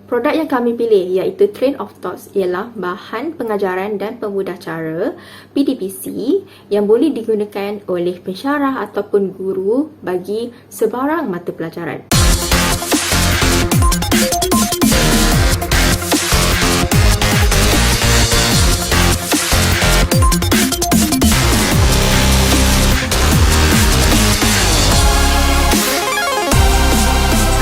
Produk yang kami pilih iaitu Train of Thoughts ialah bahan pengajaran dan pemudah cara PDPC yang boleh digunakan oleh pensyarah ataupun guru bagi sebarang mata pelajaran.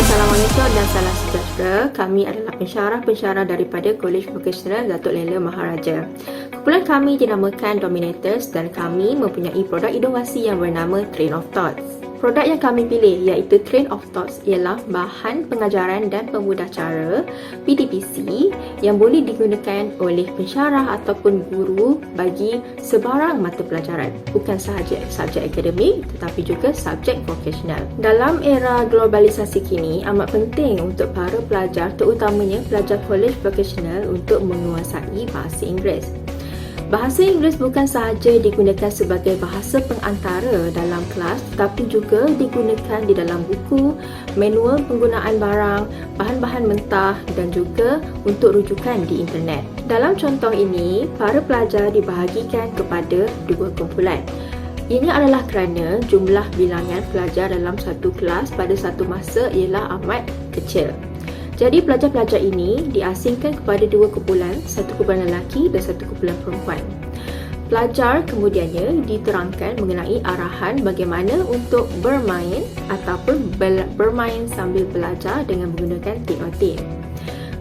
Assalamualaikum dan salam sejahtera. Kami adalah pensyarah-pensyarah daripada Kolej Vocasional Datuk Lela Maharaja. Kumpulan kami dinamakan Dominators dan kami mempunyai produk inovasi yang bernama Train of Thoughts. Produk yang kami pilih iaitu Train of Thoughts ialah bahan pengajaran dan pemudah cara PDPC yang boleh digunakan oleh pensyarah ataupun guru bagi sebarang mata pelajaran, bukan sahaja subjek akademik tetapi juga subjek vocational. Dalam era globalisasi kini, amat penting untuk para pelajar, terutamanya pelajar kolej vocational, untuk menguasai bahasa Inggeris. Bahasa Inggeris bukan sahaja digunakan sebagai bahasa pengantara dalam kelas tetapi juga digunakan di dalam buku, manual penggunaan barang, bahan-bahan mentah dan juga untuk rujukan di internet. Dalam contoh ini, para pelajar dibahagikan kepada dua kumpulan. Ini adalah kerana jumlah bilangan pelajar dalam satu kelas pada satu masa ialah amat kecil. Jadi pelajar-pelajar ini diasingkan kepada dua kumpulan, satu kumpulan lelaki dan satu kumpulan perempuan. Pelajar kemudiannya diterangkan mengenai arahan bagaimana untuk bermain ataupun bermain sambil belajar dengan menggunakan TOT.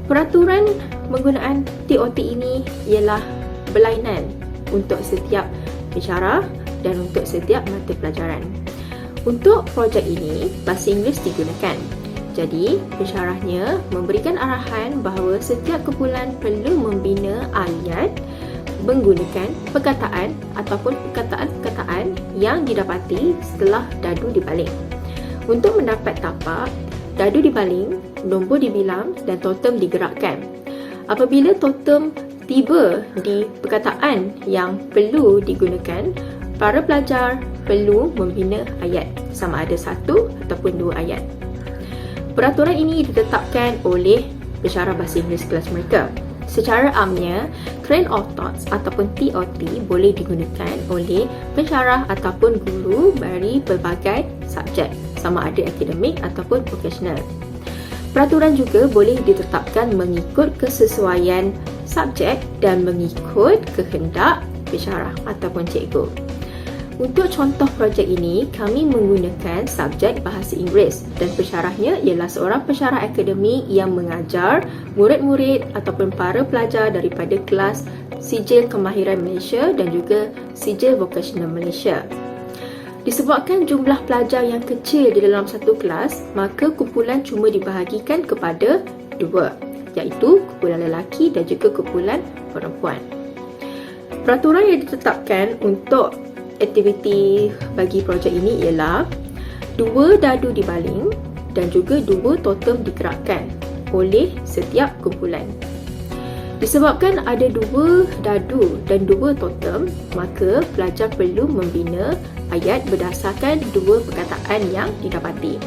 Peraturan penggunaan TOT ini ialah berlainan untuk setiap pensyarah dan untuk setiap mata pelajaran. Untuk projek ini, bahasa Inggeris digunakan. Jadi, pensyarahnya memberikan arahan bahawa setiap kumpulan perlu membina ayat menggunakan perkataan ataupun perkataan-perkataan yang didapati setelah dadu dibaling. Untuk mendapat tapak, dadu dibaling, nombor dibilang dan totem digerakkan. Apabila totem tiba di perkataan yang perlu digunakan, para pelajar perlu membina ayat, sama ada satu ataupun dua ayat. Peraturan ini ditetapkan oleh pensyarah bahasa Inggeris kelas mereka. Secara amnya, Train of Thoughts ataupun TOT boleh digunakan oleh pensyarah ataupun guru dari pelbagai subjek, sama ada akademik ataupun vocational. Peraturan juga boleh ditetapkan mengikut kesesuaian subjek dan mengikut kehendak pensyarah ataupun cikgu. Untuk contoh projek ini, kami menggunakan subjek bahasa Inggeris dan pensyarahnya ialah seorang pensyarah akademik yang mengajar murid-murid ataupun para pelajar daripada kelas Sijil Kemahiran Malaysia dan juga Sijil Vocational Malaysia. Disebabkan jumlah pelajar yang kecil di dalam satu kelas, maka kumpulan cuma dibahagikan kepada dua, iaitu kumpulan lelaki dan juga kumpulan perempuan. Peraturan yang ditetapkan untuk aktiviti bagi projek ini ialah dua dadu dibaling dan juga dua totem digerakkan oleh setiap kumpulan. Disebabkan ada dua dadu dan dua totem, maka pelajar perlu membina ayat berdasarkan dua perkataan yang didapati.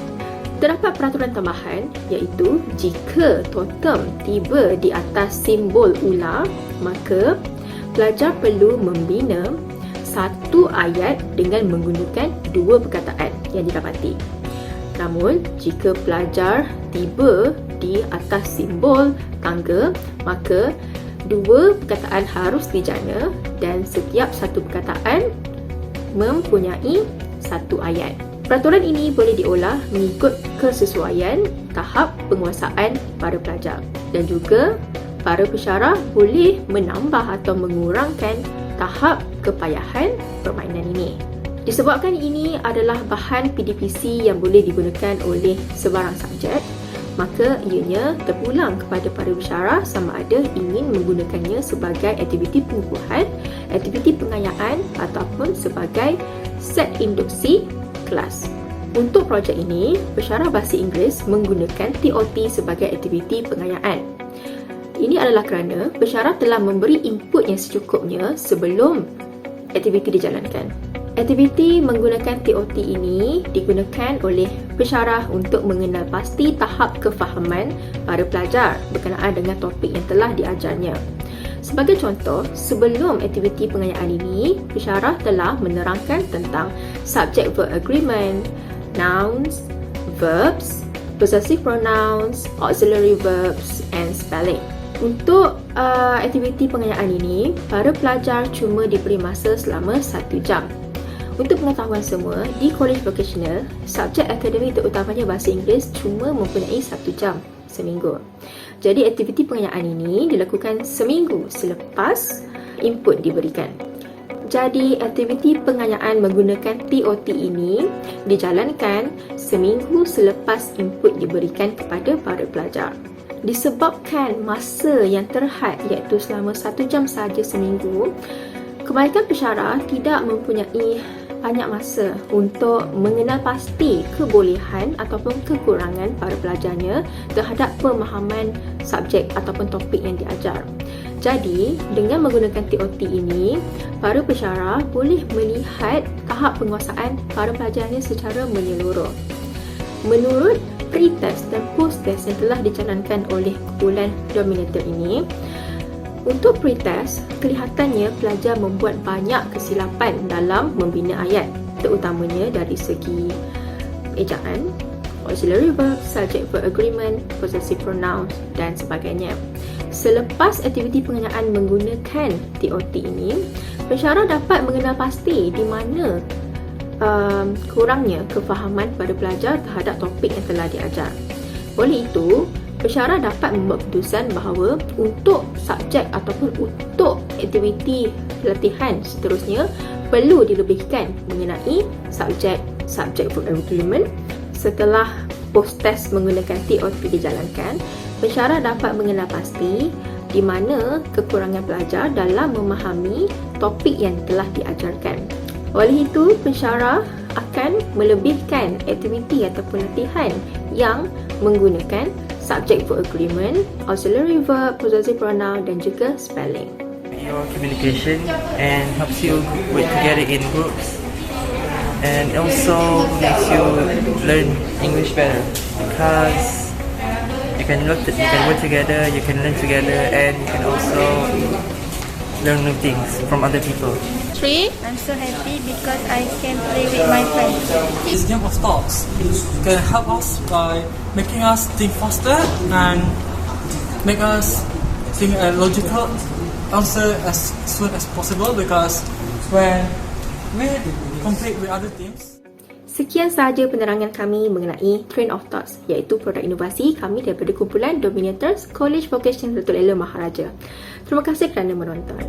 Terdapat peraturan tambahan iaitu jika totem tiba di atas simbol ular, maka pelajar perlu membina satu ayat dengan menggunakan dua perkataan yang didapati. Namun, jika pelajar tiba di atas simbol tangga, maka dua perkataan harus dijana dan setiap satu perkataan mempunyai satu ayat. Peraturan ini boleh diolah mengikut kesesuaian tahap penguasaan para pelajar dan juga para pensyarah boleh menambah atau mengurangkan tahap kepayahan permainan ini. Disebabkan ini adalah bahan PDPC yang boleh digunakan oleh sebarang subjek, maka ianya terpulang kepada para pensyarah sama ada ingin menggunakannya sebagai aktiviti pengukuhan, aktiviti pengayaan ataupun sebagai set induksi kelas. Untuk projek ini, pensyarah bahasa Inggeris menggunakan TOT sebagai aktiviti pengayaan. Ini adalah kerana pensyarah telah memberi input yang secukupnya sebelum aktiviti dijalankan. Aktiviti menggunakan TOT ini digunakan oleh pensyarah untuk mengenal pasti tahap kefahaman para pelajar berkenaan dengan topik yang telah diajarnya. Sebagai contoh, sebelum aktiviti pengayaan ini, pensyarah telah menerangkan tentang subject-verb agreement, nouns, verbs, possessive pronouns, auxiliary verbs and spelling. Untuk aktiviti pengayaan ini, para pelajar cuma diberi masa selama 1 jam. Untuk pengetahuan semua, di College Vocational, subjek akademik terutamanya bahasa Inggeris cuma mempunyai 1 jam seminggu. Jadi aktiviti pengayaan ini dilakukan seminggu selepas input diberikan. Jadi aktiviti pengayaan menggunakan TOT ini dijalankan seminggu selepas input diberikan kepada para pelajar. Disebabkan masa yang terhad iaitu selama 1 jam sahaja seminggu, kebanyakan pensyarah tidak mempunyai banyak masa untuk mengenal pasti kebolehan ataupun kekurangan para pelajarnya terhadap pemahaman subjek ataupun topik yang diajar. Jadi, dengan menggunakan TOT ini, para pensyarah boleh melihat tahap penguasaan para pelajarnya secara menyeluruh. Menurut pre-test dan post-test yang telah dijalankan oleh kumpulan Dominator ini, untuk pre-test, kelihatannya pelajar membuat banyak kesilapan dalam membina ayat, terutamanya dari segi ejaan, auxiliary verb, subject-verb agreement, possessive pronouns dan sebagainya. Selepas aktiviti pengayaan menggunakan TOT ini, pensyarah dapat mengenal pasti di mana kurangnya kefahaman pada pelajar terhadap topik yang telah diajar. Oleh itu, pensyarah dapat membuat keputusan bahawa untuk subjek ataupun untuk aktiviti pelatihan seterusnya perlu dilebihkan mengenai subjek agreement. Setelah post-test menggunakan TOT dijalankan, pensyarah dapat mengenal pasti di mana kekurangan pelajar dalam memahami topik yang telah diajarkan. Oleh itu, pensyarah akan melebihkan aktiviti ataupun latihan yang menggunakan subject-verb agreement, auxiliary verb, possessive pronoun dan juga spelling. Your communication and helps you work together in groups, and also makes you learn English better because you can work together, you can learn together, and you can also learn new things from other people. 3. I'm so happy because I can play with my friends. This game of thoughts can help us by making us think faster and make us think a logical answer as soon as possible, because when we complete with other things. Sekian sahaja penerangan kami mengenai Train of Thoughts, iaitu produk inovasi kami daripada kumpulan Dominators College Vocational Datuk Lela Maharaja. Terima kasih kerana menonton.